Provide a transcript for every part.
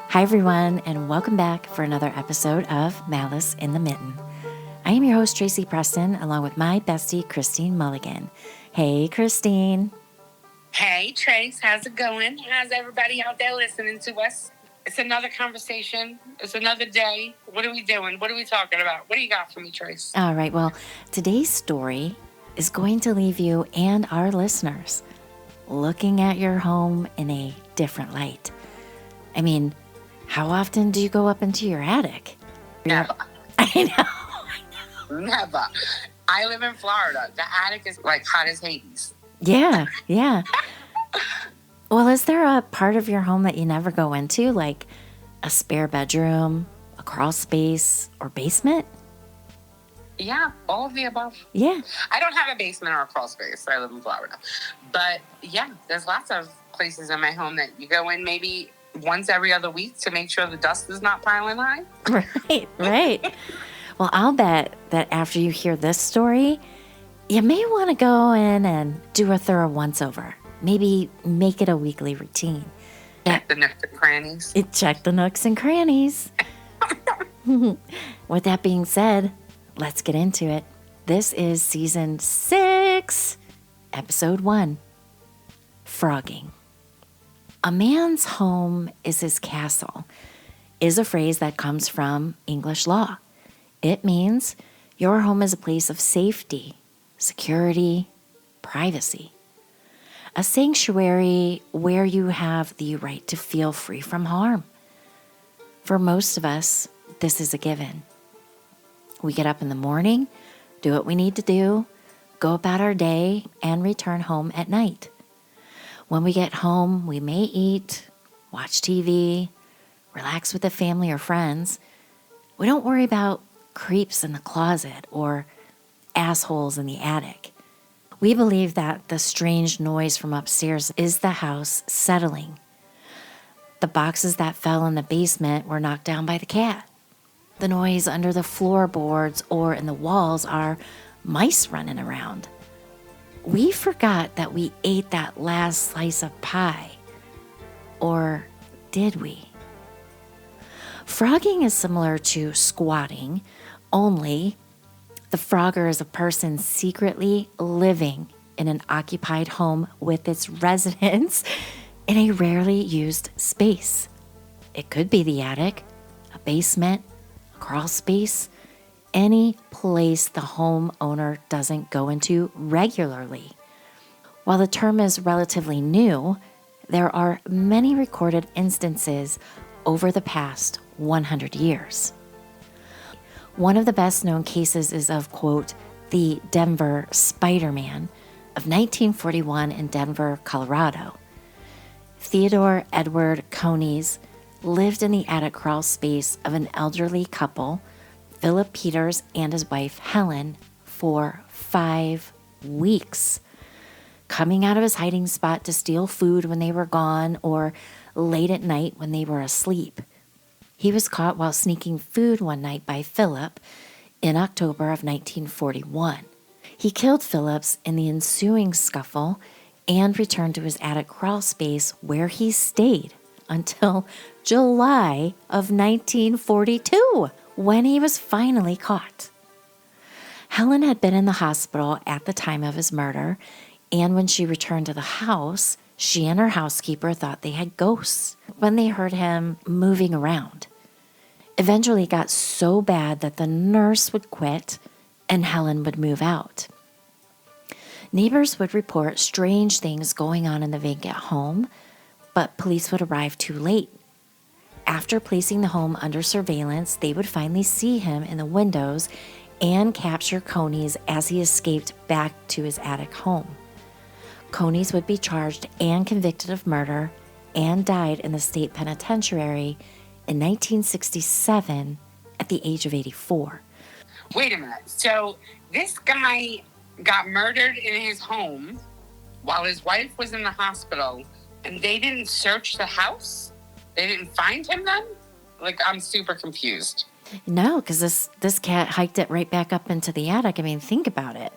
Hi, everyone, and welcome back for another episode of Malice in the Mitten. I am your host, Tracy Preston, along with my bestie, Christine Mulligan. Hey, Christine. Hey, Trace. How's it going? How's everybody out there listening to us? It's another conversation. It's another day. What are we doing? What are we talking about? What do you got for me, Trace? All right, well, today's story is going to leave you and our listeners looking at your home in a different light. I mean, how often do you go up into your attic? Never. I know. Never. I live in Florida. The attic is like hot as Hades. Yeah. Well, is there a part of your home that you never go into, like a spare bedroom, a crawl space, or basement? Yeah, all of the above. Yeah. I don't have a basement or a crawl space. I live in Florida. But yeah, there's lots of places in my home that you go in maybe once every other week to make sure the dust is not piling high. Right. Well, I'll bet that after you hear this story, you may want to go in and do a thorough once-over. Maybe make it a weekly routine. Check the nooks and crannies. Check the nooks and crannies. With that being said, let's get into it. This is Season 6, Episode 1, Phrogging. A man's home is his castle is a phrase that comes from English law. It means your home is a place of safety, security, privacy. A sanctuary where you have the right to feel free from harm. For most of us, this is a given. We get up in the morning, do what we need to do, go about our day, and return home at night. When we get home, we may eat, watch TV, relax with the family or friends. We don't worry about creeps in the closet or assholes in the attic. We believe that the strange noise from upstairs is the house settling. The boxes that fell in the basement were knocked down by the cat. The noise under the floorboards or in the walls are mice running around. We forgot that we ate that last slice of pie. Or did we? Phrogging is similar to squatting, only the frogger is a person secretly living in an occupied home with its residents in a rarely used space. It could be the attic, a basement, a crawl space, any place the homeowner doesn't go into regularly. While the term is relatively new, there are many recorded instances over the past 100 years. One of the best known cases is of, quote, the Denver Spider-Man of 1941 in Denver, Colorado. Theodore Edward Coneys lived in the attic crawl space of an elderly couple, Philip Peters and his wife Helen, for 5 weeks, coming out of his hiding spot to steal food when they were gone or late at night when they were asleep. He was caught while sneaking food one night by Philip in October of 1941. He killed Phillips in the ensuing scuffle and returned to his attic crawl space where he stayed until July of 1942, when he was finally caught. Helen had been in the hospital at the time of his murder, and when she returned to the house, she and her housekeeper thought they had ghosts when they heard him moving around. Eventually, it got so bad that the nurse would quit and Helen would move out. Neighbors would report strange things going on in the vacant home, but police would arrive too late. After placing the home under surveillance, they would finally see him in the windows and capture Coneys as he escaped back to his attic home. Coneys would be charged and convicted of murder and died in the state penitentiary in 1967 at the age of 84. Wait a minute. So this guy got murdered in his home while his wife was in the hospital, and they didn't search the house? They didn't find him then? Like, I'm super confused. No, because this cat hiked it right back up into the attic. I mean, think about it.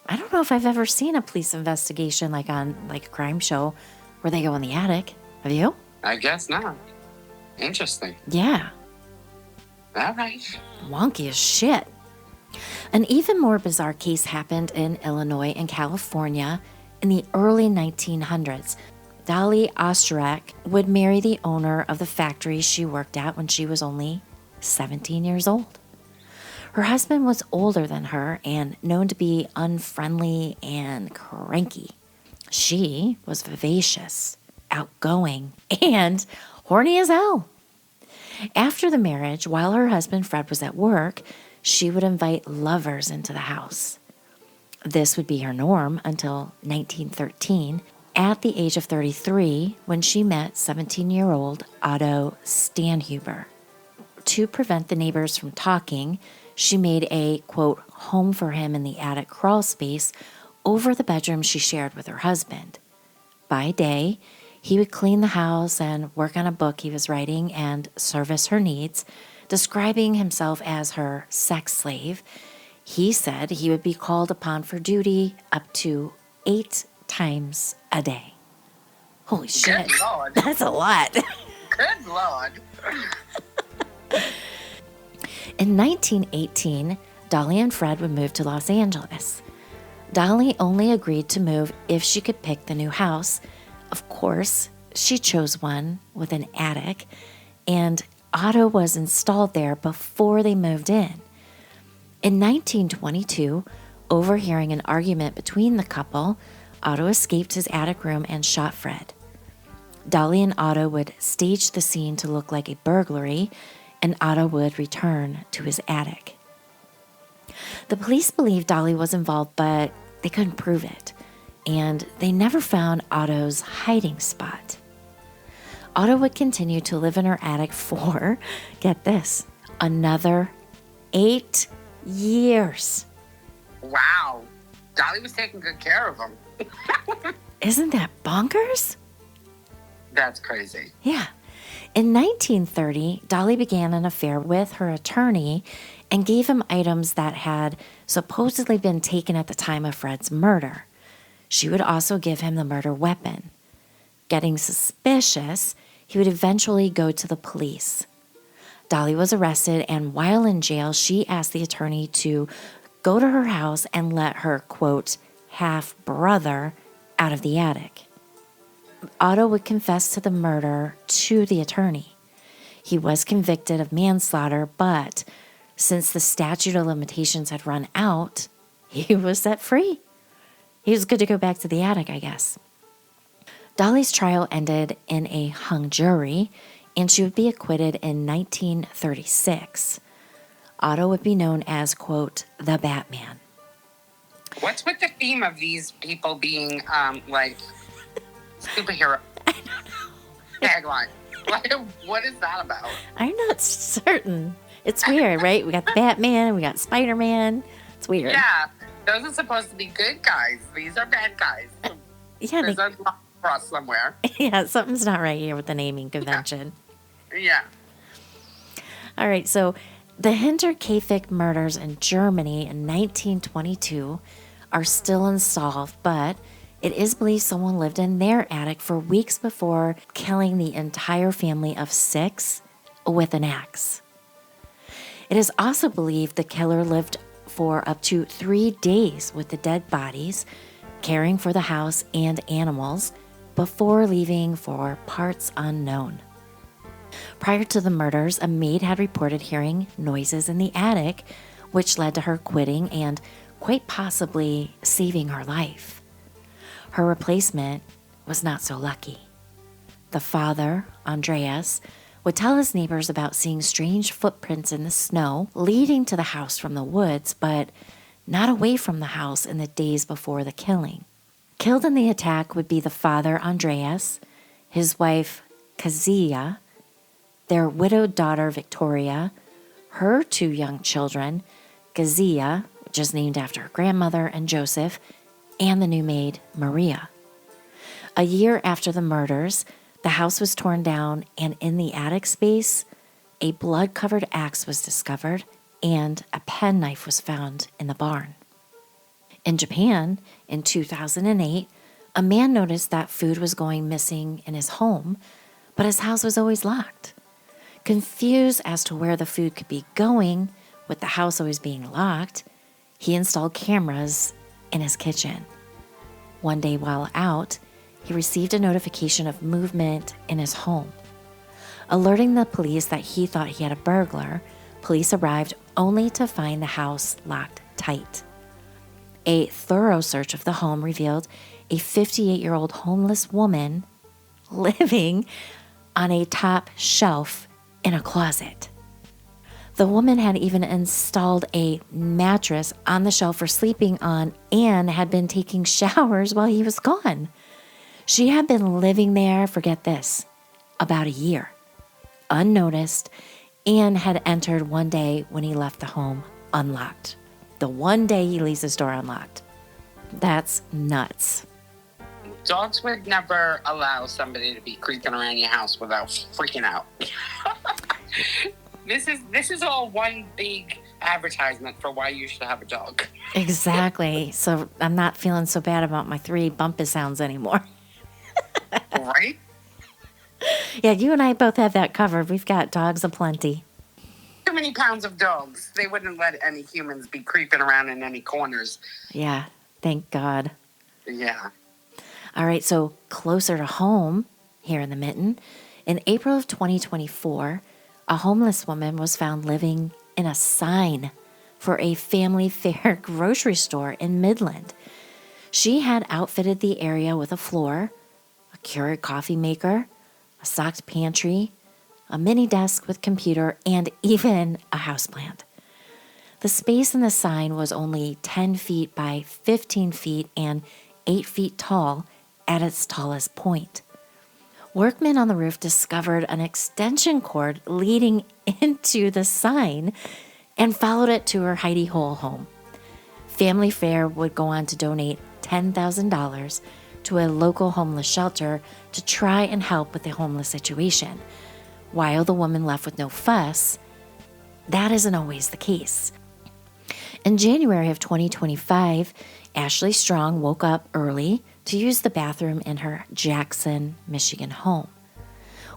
I don't know if I've ever seen a police investigation like on like a crime show where they go in the attic. Have you? I guess not. Interesting. Yeah. All right. Wonky as shit. An even more bizarre case happened in Illinois and California in the early 1900s. Dolly Osterek would marry the owner of the factory she worked at when she was only 17 years old. Her husband was older than her and known to be unfriendly and cranky. She was vivacious, outgoing, and horny as hell. After the marriage, while her husband Fred was at work, she would invite lovers into the house. This would be her norm until 1913, at the age of 33, when she met 17-year-old Otto Stanhuber. To prevent the neighbors from talking, she made a, quote, home for him in the attic crawl space over the bedroom she shared with her husband. By day, he would clean the house and work on a book he was writing and service her needs, describing himself as her sex slave. He said he would be called upon for duty up to 8 times a day. Holy shit. Good Lord. That's a lot. Good Lord. In 1918, Dolly and Fred would move to Los Angeles. Dolly only agreed to move if she could pick the new house. Of course, she chose one with an attic, and Otto was installed there before they moved in. In 1922, overhearing an argument between the couple, Otto escaped his attic room and shot Fred. Dolly and Otto would stage the scene to look like a burglary, and Otto would return to his attic. The police believed Dolly was involved, but they couldn't prove it, and they never found Otto's hiding spot. Otto would continue to live in her attic for, get this, another 8 years. Wow. Dolly was taking good care of him. Isn't that bonkers? That's crazy. Yeah. In 1930, Dolly began an affair with her attorney and gave him items that had supposedly been taken at the time of Fred's murder. She would also give him the murder weapon. Getting suspicious, he would eventually go to the police. Dolly was arrested, and while in jail, she asked the attorney to go to her house and let her, quote, half-brother out of the attic. Otto would confess to the murder to the attorney. He was convicted of manslaughter, but since the statute of limitations had run out, he was set free. He was good to go back to the attic, I guess. Dolly's trial ended in a hung jury, and she would be acquitted in 1936. Otto would be known as, quote, the Batman. What's with the theme of these people being, like, superhero? I don't know. Tagline. What is that about? I'm not certain. It's weird, right? We got the Batman, we got Spider-Man. It's weird. Yeah, those are supposed to be good guys. These are bad guys. Yeah, There's a cross somewhere. yeah, something's not right here with the naming convention. Yeah. All right, so the Hinterkaifeck murders in Germany in 1922 are still unsolved, but it is believed someone lived in their attic for weeks before killing the entire family of 6 with an axe. It is also believed the killer lived for up to 3 days with the dead bodies, caring for the house and animals, before leaving for parts unknown. Prior to the murders, a maid had reported hearing noises in the attic, which led to her quitting and quite possibly saving her life. Her replacement was not so lucky. The father, Andreas, would tell his neighbors about seeing strange footprints in the snow leading to the house from the woods, but not away from the house in the days before the killing. Killed in the attack would be the father, Andreas, his wife, Kazia, their widowed daughter, Victoria, her 2 young children, Kazia, which is named after her grandmother, and Joseph, and the new maid, Maria. A year after the murders, the house was torn down, and in the attic space, a blood-covered axe was discovered, and a penknife was found in the barn. In Japan, in 2008, a man noticed that food was going missing in his home, but his house was always locked. Confused as to where the food could be going, with the house always being locked, he installed cameras in his kitchen. One day while out, he received a notification of movement in his home. Alerting the police that he thought he had a burglar, police arrived only to find the house locked tight. A thorough search of the home revealed a 58-year-old homeless woman living on a top shelf in a closet. The woman had even installed a mattress on the shelf for sleeping on and had been taking showers while he was gone. She had been living there, forget this, about a year, unnoticed, and had entered one day when he left the home unlocked. The one day he leaves his door unlocked. That's nuts. Dogs would never allow somebody to be creeping around your house without freaking out. This is all one big advertisement for why you should have a dog. Exactly. So I'm not feeling so bad about my 3 bumpy sounds anymore. Right? Yeah, you and I both have that covered. We've got dogs aplenty. Too many pounds of dogs. They wouldn't let any humans be creeping around in any corners. Yeah, thank God. Yeah. All right, so closer to home here in the Mitten, in April of 2024, a homeless woman was found living in a sign for a family fare grocery store in Midland. She had outfitted the area with a floor, a Keurig coffee maker, a stocked pantry, a mini desk with computer, and even a houseplant. The space in the sign was only 10 feet by 15 feet and 8 feet tall at its tallest point. Workmen on the roof discovered an extension cord leading into the sign and followed it to her hidey hole home. Family Fare would go on to donate $10,000 to a local homeless shelter to try and help with the homeless situation. While the woman left with no fuss, that isn't always the case. In January of 2025, Ashley Strong woke up early to use the bathroom in her Jackson, Michigan home.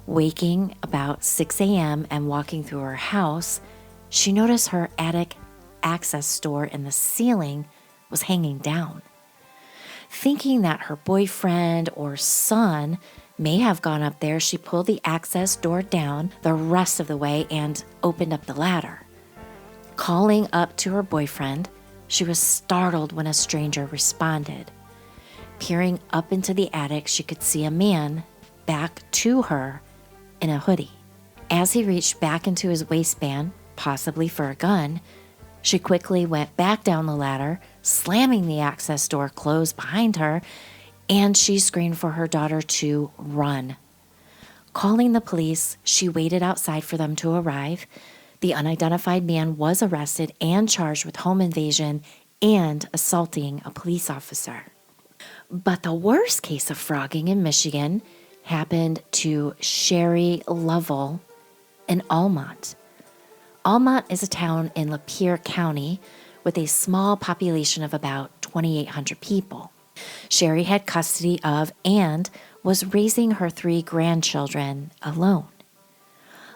Waking about 6 a.m. and walking through her house, she noticed her attic access door in the ceiling was hanging down. Thinking that her boyfriend or son may have gone up there, she pulled the access door down the rest of the way and opened up the ladder. Calling up to her boyfriend, she was startled when a stranger responded. Peering up into the attic, she could see a man back to her in a hoodie. As he reached back into his waistband, possibly for a gun, she quickly went back down the ladder, slamming the access door closed behind her, and she screamed for her daughter to run. Calling the police, she waited outside for them to arrive. The unidentified man was arrested and charged with home invasion and assaulting a police officer. But the worst case of phrogging in Michigan happened to Sherry Lovell in Almont. Almont is a town in Lapeer County with a small population of about 2,800 people. Sherry had custody of and was raising her 3 grandchildren alone.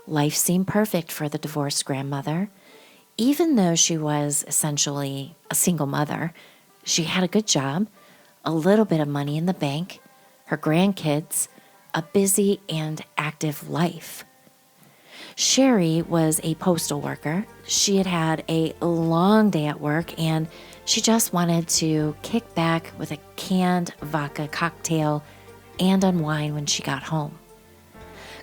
Life seemed perfect for the divorced grandmother. Even though she was essentially a single mother, she had a good job, a little bit of money in the bank, her grandkids, a busy and active life. Sherry was a postal worker. She had had a long day at work and she just wanted to kick back with a canned vodka cocktail and unwind when she got home.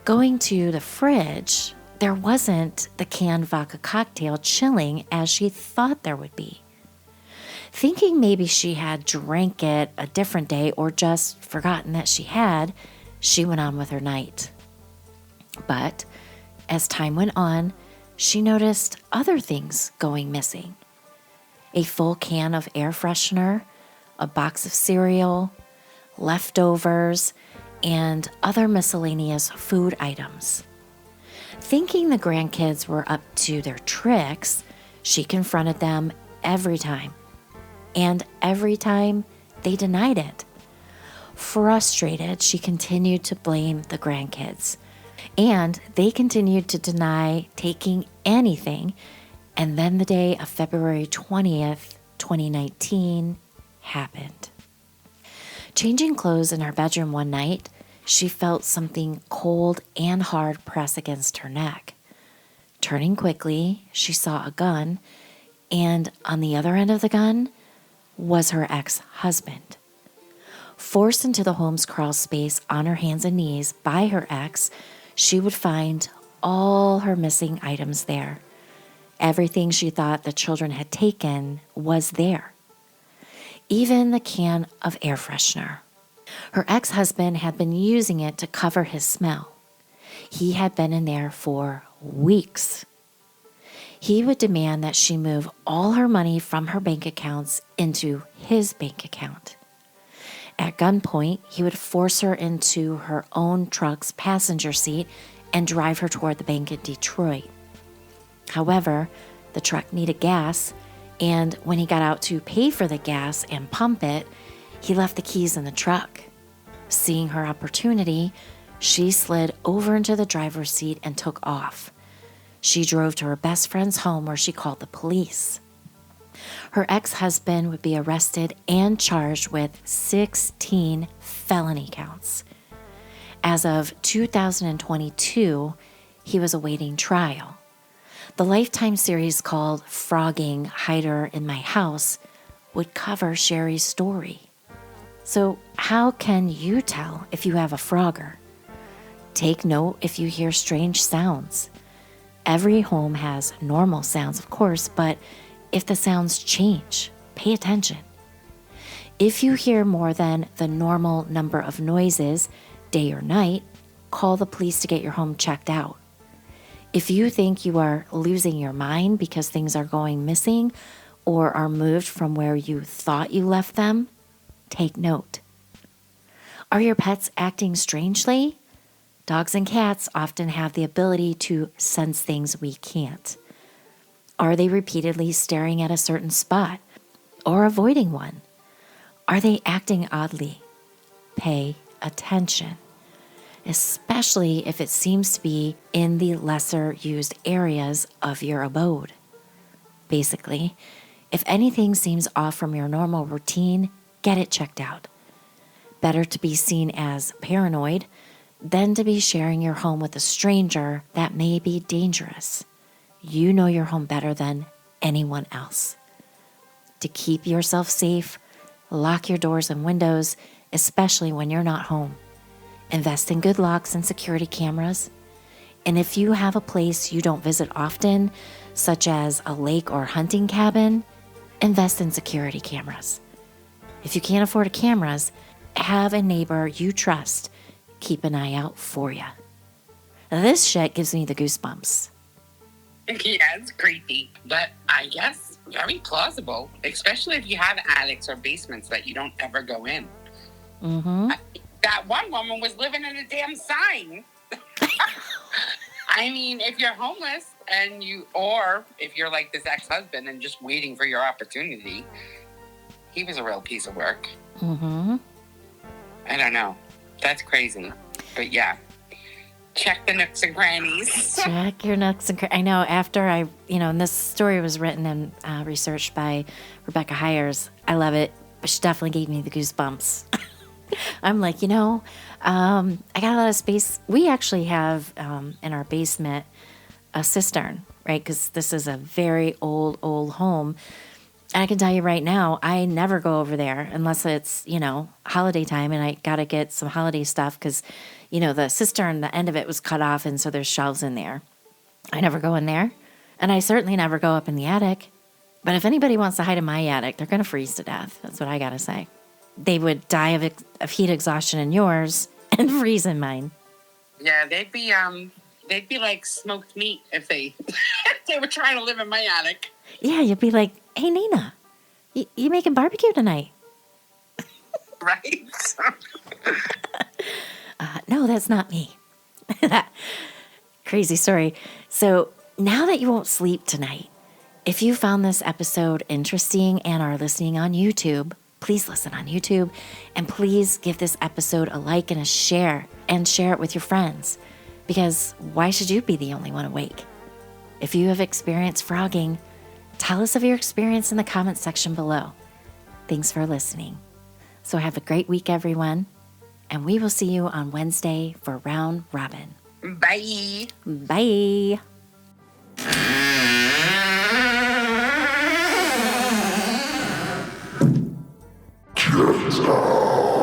Going to the fridge, there wasn't the canned vodka cocktail chilling as she thought there would be. Thinking maybe she had drank it a different day or just forgotten that she had, she went on with her night. But as time went on, she noticed other things going missing. A full can of air freshener, a box of cereal, leftovers, and other miscellaneous food items. Thinking the grandkids were up to their tricks, she confronted them every time. And every time, they denied it. Frustrated, she continued to blame the grandkids. And they continued to deny taking anything. And then the day of February 20th, 2019 happened. Changing clothes in her bedroom one night, she felt something cold and hard press against her neck. Turning quickly, she saw a gun, and on the other end of the gun was her ex-husband. Forced into the home's crawl space on her hands and knees by her ex, she would find all her missing items there. Everything she thought the children had taken was there. Even the can of air freshener. Her ex-husband had been using it to cover his smell. He had been in there for weeks. He would demand that she move all her money from her bank accounts into his bank account. At gunpoint, he would force her into her own truck's passenger seat and drive her toward the bank in Detroit. However, the truck needed gas, and when he got out to pay for the gas and pump it, he left the keys in the truck. Seeing her opportunity, she slid over into the driver's seat and took off. She drove to her best friend's home where she called the police. Her ex-husband would be arrested and charged with 16 felony counts. As of 2022, he was awaiting trial. The Lifetime series called Phrogging, Hide Her in My House would cover Sherry's story. So how can you tell if you have a frogger? Take note if you hear strange sounds. Every home has normal sounds, of course, but if the sounds change, pay attention. If you hear more than the normal number of noises, day or night, call the police to get your home checked out. If you think you are losing your mind because things are going missing or are moved from where you thought you left them, take note. Are your pets acting strangely? Dogs and cats often have the ability to sense things we can't. Are they repeatedly staring at a certain spot or avoiding one? Are they acting oddly? Pay attention, especially if it seems to be in the lesser used areas of your abode. Basically, if anything seems off from your normal routine, get it checked out. Better to be seen as paranoid than to be sharing your home with a stranger that may be dangerous. You know your home better than anyone else. To keep yourself safe, lock your doors and windows, especially when you're not home. Invest in good locks and security cameras. And if you have a place you don't visit often, such as a lake or hunting cabin, invest in security cameras. If you can't afford cameras, have a neighbor you trust keep an eye out for you. This shit gives me the goosebumps. Yeah, it's creepy, but I guess very plausible, especially if you have attics or basements that you don't ever go in. Mm-hmm. That one woman was living in a damn sign. I mean, if you're homeless or if you're like this ex-husband and just waiting for your opportunity, he was a real piece of work. Mm-hmm. I don't know. That's crazy. But yeah, check the nooks and crannies. Check your nooks and crannies. I know after and this story was written and researched by Rebecca Hiers. I love it, but she definitely gave me the goosebumps. I'm like, I got a lot of space. We actually have in our basement a cistern, right? Because this is a very old home. And I can tell you right now, I never go over there unless it's, holiday time and I got to get some holiday stuff because, the cistern, the end of it was cut off and so there's shelves in there. I never go in there. And I certainly never go up in the attic. But if anybody wants to hide in my attic, they're going to freeze to death. That's what I got to say. They would die of heat exhaustion in yours and freeze in mine. Yeah, they'd be like smoked meat if they were trying to live in my attic. Yeah, you'd be like, hey, Nina, you making barbecue tonight? Right? No, that's not me. Crazy story. So now that you won't sleep tonight, if you found this episode interesting and are listening on YouTube, please listen on YouTube and please give this episode a like and a share and share it with your friends. Because why should you be the only one awake? If you have experienced frogging, tell us of your experience in the comments section below. Thanks for listening. So have a great week, everyone, and we will see you on Wednesday for Round Robin. Bye. Bye. Get out!